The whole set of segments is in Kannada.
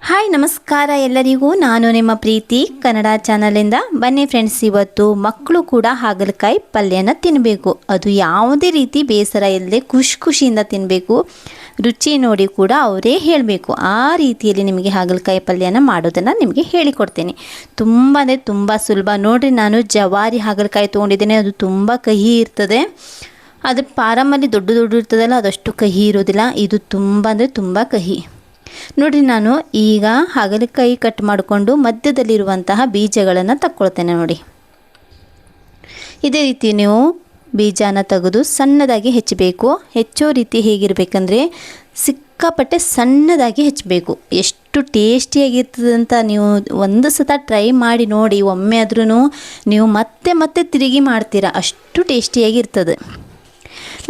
ಹಾಯ್ ನಮಸ್ಕಾರ ಎಲ್ಲರಿಗೂ. ನಾನು ನಿಮ್ಮ ಪ್ರೀತಿ ಕನ್ನಡ ಚಾನಲಿಂದ. ಬನ್ನಿ ಫ್ರೆಂಡ್ಸ್, ಇವತ್ತು ಮಕ್ಕಳು ಕೂಡ ಹಾಗಲಕಾಯಿ ಪಲ್ಯನ ತಿನ್ನಬೇಕು. ಅದು ಯಾವುದೇ ರೀತಿ ಬೇಸರ ಇಲ್ಲದೆ ಖುಷಿಯಿಂದ ತಿನ್ನಬೇಕು. ರುಚಿ ನೋಡಿ ಕೂಡ ಅವರೇ ಹೇಳಬೇಕು. ಆ ರೀತಿಯಲ್ಲಿ ನಿಮಗೆ ಹಾಗಲಕಾಯಿ ಪಲ್ಯನ ಮಾಡೋದನ್ನು ನಿಮಗೆ ಹೇಳಿಕೊಡ್ತೇನೆ. ತುಂಬ ಅಂದರೆ ತುಂಬ ಸುಲಭ. ನೋಡಿರಿ, ನಾನು ಜವಾರಿ ಹಾಗಲಕಾಯಿ ತೊಗೊಂಡಿದ್ದೇನೆ. ಅದು ತುಂಬ ಕಹಿ ಇರ್ತದೆ. ಅದು ಪಾರಮಲ್ಲಿ ದೊಡ್ಡ ಇರ್ತದಲ್ಲ, ಅದಷ್ಟು ಕಹಿ ಇರೋದಿಲ್ಲ. ಇದು ತುಂಬ ಅಂದರೆ ತುಂಬ ಕಹಿ. ನೋಡಿ, ನಾನು ಈಗ ಹಾಗಲಕಾಯಿ ಕಟ್ ಮಾಡಿಕೊಂಡು ಮಧ್ಯದಲ್ಲಿರುವಂತಹ ಬೀಜಗಳನ್ನು ತಕ್ಕೊಳ್ತೇನೆ. ನೋಡಿ, ಇದೇ ರೀತಿ ನೀವು ಬೀಜನ ತೆಗೆದು ಸಣ್ಣದಾಗಿ ಹೆಚ್ಚಬೇಕು. ಹೆಚ್ಚೋ ರೀತಿ ಹೇಗಿರಬೇಕಂದ್ರೆ ಸಿಕ್ಕಾಪಟ್ಟೆ ಸಣ್ಣದಾಗಿ ಹೆಚ್ಚಬೇಕು. ಎಷ್ಟು ಟೇಸ್ಟಿಯಾಗಿರ್ತದೆ ಅಂತ ನೀವು ಒಂದು ಸತ ಟ್ರೈ ಮಾಡಿ ನೋಡಿ. ಒಮ್ಮೆ ಆದ್ರೂ ನೀವು ಮತ್ತೆ ತಿರುಗಿ ಮಾಡ್ತೀರಾ, ಅಷ್ಟು ಟೇಸ್ಟಿಯಾಗಿರ್ತದೆ.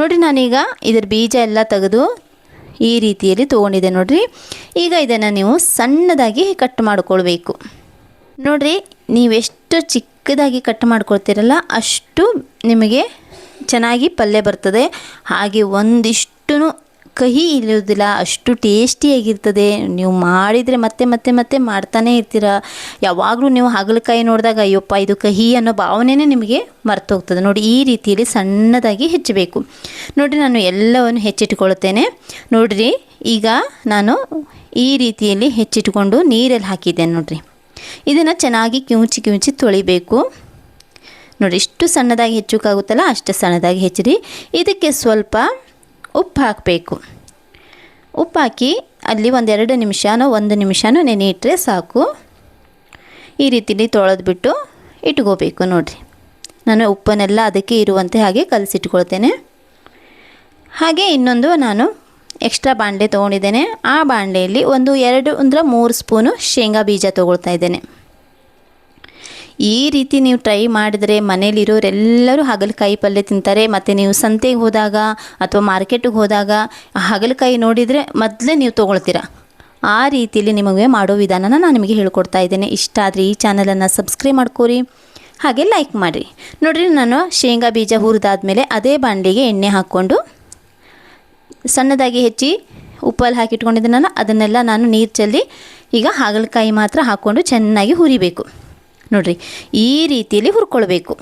ನೋಡಿ, ನಾನೀಗ ಇದರ ಬೀಜ ಎಲ್ಲ ತೆಗೆದು ಈ ರೀತಿಯಲ್ಲಿ ತೊಗೊಂಡಿದ್ದೆ. ನೋಡಿರಿ, ಈಗ ಇದನ್ನು ನೀವು ಸಣ್ಣದಾಗಿ ಕಟ್ ಮಾಡಿಕೊಳ್ಬೇಕು. ನೋಡಿರಿ, ನೀವೆಷ್ಟು ಚಿಕ್ಕದಾಗಿ ಕಟ್ ಮಾಡ್ಕೊಳ್ತೀರಲ್ಲ ಅಷ್ಟು ನಿಮಗೆ ಚೆನ್ನಾಗಿ ಪಲ್ಯ ಬರ್ತದೆ. ಹಾಗೆ ಒಂದಿಷ್ಟು ಕಹಿ ಇರುವುದಿಲ್ಲ, ಅಷ್ಟು ಟೇಸ್ಟಿಯಾಗಿರ್ತದೆ. ನೀವು ಮಾಡಿದರೆ ಮತ್ತೆ ಮಾಡ್ತಾನೇ ಇರ್ತೀರ. ಯಾವಾಗಲೂ ನೀವು ಹಾಗಲಕಾಯಿ ನೋಡಿದಾಗ ಅಯ್ಯಪ್ಪ ಇದು ಕಹಿ ಅನ್ನೋ ಭಾವನೆನೇ ನಿಮಗೆ ಮರ್ತೋಗ್ತದೆ. ನೋಡಿ, ಈ ರೀತಿಯಲ್ಲಿ ಸಣ್ಣದಾಗಿ ಹೆಚ್ಚಬೇಕು. ನೋಡಿ, ನಾನು ಎಲ್ಲವನ್ನು ಹೆಚ್ಚಿಟ್ಕೊಳ್ತೇನೆ. ನೋಡಿರಿ, ಈಗ ನಾನು ಈ ರೀತಿಯಲ್ಲಿ ಹೆಚ್ಚಿಟ್ಕೊಂಡು ನೀರಲ್ಲಿ ಹಾಕಿದ್ದೇನೆ. ನೋಡಿರಿ, ಇದನ್ನು ಚೆನ್ನಾಗಿ ಕಿವುಚಿ ತೊಳಿಬೇಕು. ನೋಡಿ, ಇಷ್ಟು ಸಣ್ಣದಾಗಿ ಹೆಚ್ಚೋಕ್ಕಾಗುತ್ತಲ್ಲ ಅಷ್ಟು ಸಣ್ಣದಾಗಿ ಹೆಚ್ಚಿರಿ. ಇದಕ್ಕೆ ಸ್ವಲ್ಪ ಉಪ್ಪು ಹಾಕಬೇಕು. ಉಪ್ಪು ಹಾಕಿ ಅಲ್ಲಿ 1 ನಿಮಿಷನೋ ನೆನೆ ಇಟ್ಟರೆ ಸಾಕು. ಈ ರೀತಿಲಿ ತೊಳೆದ್ಬಿಟ್ಟು ಇಟ್ಕೋಬೇಕು. ನೋಡಿರಿ, ನಾನು ಉಪ್ಪನ್ನೆಲ್ಲ ಅದಕ್ಕೆ ಇರುವಂತೆ ಹಾಗೆ ಕಲಸಿಟ್ಕೊಳ್ತೇನೆ. ಹಾಗೆ ಇನ್ನೊಂದು ನಾನು ಎಕ್ಸ್ಟ್ರಾ ಬಾಣಲೆ ತೊಗೊಂಡಿದ್ದೇನೆ. ಆ ಬಾಣಲೆಯಲ್ಲಿ 2 ಅಂದರೆ 3 ಸ್ಪೂನು ಶೇಂಗಾ ಬೀಜ ತೊಗೊಳ್ತಾ ಇದ್ದೇನೆ. ಈ ರೀತಿ ನೀವು ಟ್ರೈ ಮಾಡಿದರೆ ಮನೇಲಿರೋರೆಲ್ಲರೂ ಹಾಗಲಕಾಯಿ ಪಲ್ಯ ತಿಂತಾರೆ. ಮತ್ತು ನೀವು ಸಂತೆಗೆ ಹೋದಾಗ ಅಥವಾ ಮಾರ್ಕೆಟಿಗೆ ಹೋದಾಗ ಹಾಗಲಕಾಯಿ ನೋಡಿದರೆ ಮೊದಲೇ ನೀವು ತೊಗೊಳ್ತೀರ. ಆ ರೀತಿಯಲ್ಲಿ ನಿಮಗೆ ಮಾಡೋ ವಿಧಾನನ ನಾನು ನಿಮಗೆ ಹೇಳ್ಕೊಡ್ತಾ ಇದ್ದೇನೆ. ಇಷ್ಟ ಆದರೆ ಈ ಚಾನಲನ್ನು ಸಬ್ಸ್ಕ್ರೈಬ್ ಮಾಡ್ಕೊರಿ, ಹಾಗೆ ಲೈಕ್ ಮಾಡಿರಿ. ನೋಡಿರಿ, ನಾನು ಶೇಂಗಾ ಬೀಜ ಹುರಿದಾದ್ಮೇಲೆ ಅದೇ ಬಾಣಲಿಗೆ ಎಣ್ಣೆ ಹಾಕ್ಕೊಂಡು ಸಣ್ಣದಾಗಿ ಹೆಚ್ಚಿ ಉಪ್ಪಲ್ಲಿ ಹಾಕಿಟ್ಕೊಂಡಿದ್ದೀನಲ್ಲ ಅದನ್ನೆಲ್ಲ ನಾನು ನೀರು ಚೆಲ್ಲಿ ಈಗ ಹಾಗಲಕಾಯಿ ಮಾತ್ರ ಹಾಕ್ಕೊಂಡು ಚೆನ್ನಾಗಿ ಹುರಿಬೇಕು. ನೋಡಿರಿ, ಈ ರೀತಿಯಲ್ಲಿ ಹುರ್ಕೊಳ್ಬೇಕು.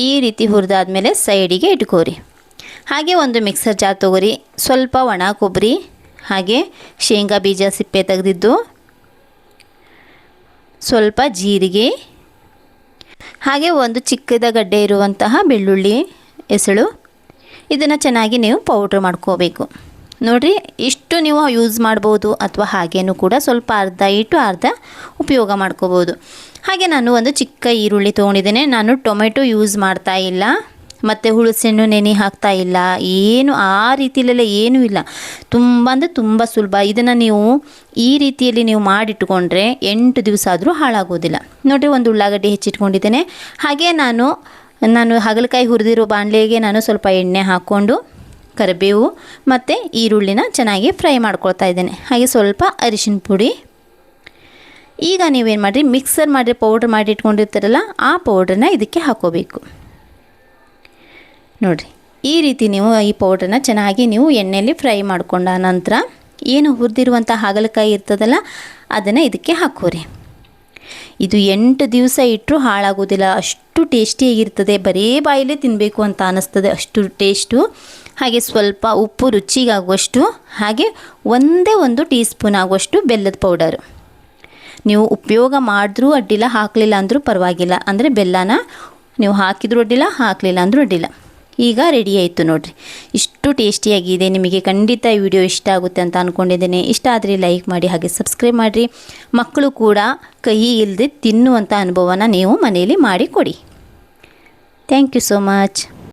ಈ ರೀತಿ ಹುರಿದಾದ್ಮೇಲೆ ಸೈಡಿಗೆ ಇಟ್ಕೋರಿ. ಹಾಗೆ ಒಂದು ಮಿಕ್ಸರ್ ಜಾರ್ ತೊಗೊರಿ. ಸ್ವಲ್ಪ ಒಣ ಕೊಬ್ಬರಿ, ಹಾಗೆ ಶೇಂಗಾ ಬೀಜ ಸಿಪ್ಪೆ ತೆಗೆದಿದ್ದು, ಸ್ವಲ್ಪ ಜೀರಿಗೆ, ಹಾಗೆ ಒಂದು ಚಿಕ್ಕದ ಗಡ್ಡೆ ಇರುವಂತಹ ಬೆಳ್ಳುಳ್ಳಿ ಎಸಳು. ಇದನ್ನು ಚೆನ್ನಾಗಿ ನೀವು ಪೌಡ್ರ್ ಮಾಡ್ಕೋಬೇಕು. ನೋಡಿರಿ, ಇಷ್ಟು ನೀವು ಯೂಸ್ ಮಾಡ್ಬೋದು ಅಥವಾ ಹಾಗೇನೂ ಕೂಡ ಸ್ವಲ್ಪ ಅರ್ಧ ಇಟ್ಟು ಅರ್ಧ ಉಪಯೋಗ ಮಾಡ್ಕೋಬೋದು. ಹಾಗೆ ನಾನು ಒಂದು ಚಿಕ್ಕ ಈರುಳ್ಳಿ ತೊಗೊಂಡಿದ್ದೇನೆ. ನಾನು ಟೊಮೆಟೊ ಯೂಸ್ ಮಾಡ್ತಾ ಇಲ್ಲ, ಮತ್ತು ಹುಣಸೆಹಣ್ಣು ನೆನೆ ಹಾಕ್ತಾ ಇಲ್ಲ, ಏನು ಆ ರೀತಿಯಲ್ಲೆಲ್ಲ ಏನೂ ಇಲ್ಲ. ತುಂಬ ಅಂದರೆ ತುಂಬ ಸುಲಭ. ಇದನ್ನು ನೀವು ಈ ರೀತಿಯಲ್ಲಿ ನೀವು ಮಾಡಿಟ್ಕೊಂಡ್ರೆ 8 ದಿವಸ ಆದರೂ ಹಾಳಾಗೋದಿಲ್ಲ. ನೋಡಿರಿ, ಒಂದು ಉಳ್ಳಾಗಡ್ಡಿ ಹೆಚ್ಚಿಟ್ಕೊಂಡಿದ್ದೇನೆ. ಹಾಗೆ ನಾನು ಹಾಗಲಕಾಯಿ ಹುರಿದಿರೋ ಬಾಣಲೆಗೆ ನಾನು ಸ್ವಲ್ಪ ಎಣ್ಣೆ ಹಾಕ್ಕೊಂಡು ಕರಿಬೇವು ಮತ್ತು ಈರುಳ್ಳಿನ ಚೆನ್ನಾಗಿ ಫ್ರೈ ಮಾಡ್ಕೊಳ್ತಾ ಇದ್ದೇನೆ. ಹಾಗೆ ಸ್ವಲ್ಪ ಅರಿಶಿನ ಪುಡಿ. ಈಗ ನೀವೇನು ಮಾಡಿರಿ, ಮಿಕ್ಸರ್ ಮಾಡಿ ಪೌಡ್ರ್ ಮಾಡಿ ಇಟ್ಕೊಂಡಿರ್ತಾರಲ್ಲ ಆ ಪೌಡ್ರನ್ನ ಇದಕ್ಕೆ ಹಾಕೋಬೇಕು. ನೋಡಿರಿ, ಈ ರೀತಿ ನೀವು ಈ ಪೌಡ್ರನ್ನ ಚೆನ್ನಾಗಿ ನೀವು ಎಣ್ಣೆಯಲ್ಲಿ ಫ್ರೈ ಮಾಡ್ಕೊಂಡ ನಂತರ ಏನು ಹುರಿದಿರುವಂಥ ಹಾಗಲಕಾಯಿ ಇರ್ತದಲ್ಲ ಅದನ್ನು ಇದಕ್ಕೆ ಹಾಕೋರಿ. ಇದು 8 ದಿವಸ ಇಟ್ಟರೂ ಹಾಳಾಗೋದಿಲ್ಲ, ಅಷ್ಟು ಟೇಸ್ಟಿಯಾಗಿರ್ತದೆ. ಬರೀ ಬಾಯಲ್ಲೇ ತಿನ್ನಬೇಕು ಅಂತ ಅನ್ನಿಸ್ತದೆ, ಅಷ್ಟು ಟೇಸ್ಟು. ಹಾಗೆ ಸ್ವಲ್ಪ ಉಪ್ಪು ರುಚಿಗಾಗುವಷ್ಟು, ಹಾಗೆ 1 ಟೀ ಸ್ಪೂನ್ ಆಗುವಷ್ಟು ಬೆಲ್ಲದ ಪೌಡರು. ನೀವು ಉಪಯೋಗ ಮಾಡಿದ್ರೂ ಅಡ್ಡಿಲ್ಲ, ಹಾಕಲಿಲ್ಲ ಅಂದರೂ ಪರವಾಗಿಲ್ಲ. ಅಂದರೆ ಬೆಲ್ಲನ ನೀವು ಹಾಕಿದ್ರೂ ಅಡ್ಡಿಲ್ಲ, ಹಾಕಲಿಲ್ಲ ಅಂದರೂ ಅಡ್ಡಿಲ್ಲ. ಈಗ ರೆಡಿ ಆಯಿತು. ನೋಡಿರಿ, ಇಷ್ಟು ಟೇಸ್ಟಿಯಾಗಿದೆ. ನಿಮಗೆ ಖಂಡಿತ ಈ ವಿಡಿಯೋ ಇಷ್ಟ ಆಗುತ್ತೆ ಅಂತ ಅಂದ್ಕೊಂಡಿದ್ದೇನೆ. ಇಷ್ಟ ಆದರೆ ಲೈಕ್ ಮಾಡಿ, ಹಾಗೆ ಸಬ್ಸ್ಕ್ರೈಬ್ ಮಾಡಿರಿ. ಮಕ್ಕಳು ಕೂಡ ಕಹಿ ಇಲ್ಲದೆ ತಿನ್ನುವಂಥ ಅನುಭವನ ನೀವು ಮನೆಯಲ್ಲಿ ಮಾಡಿಕೊಡಿ. Thank you so much.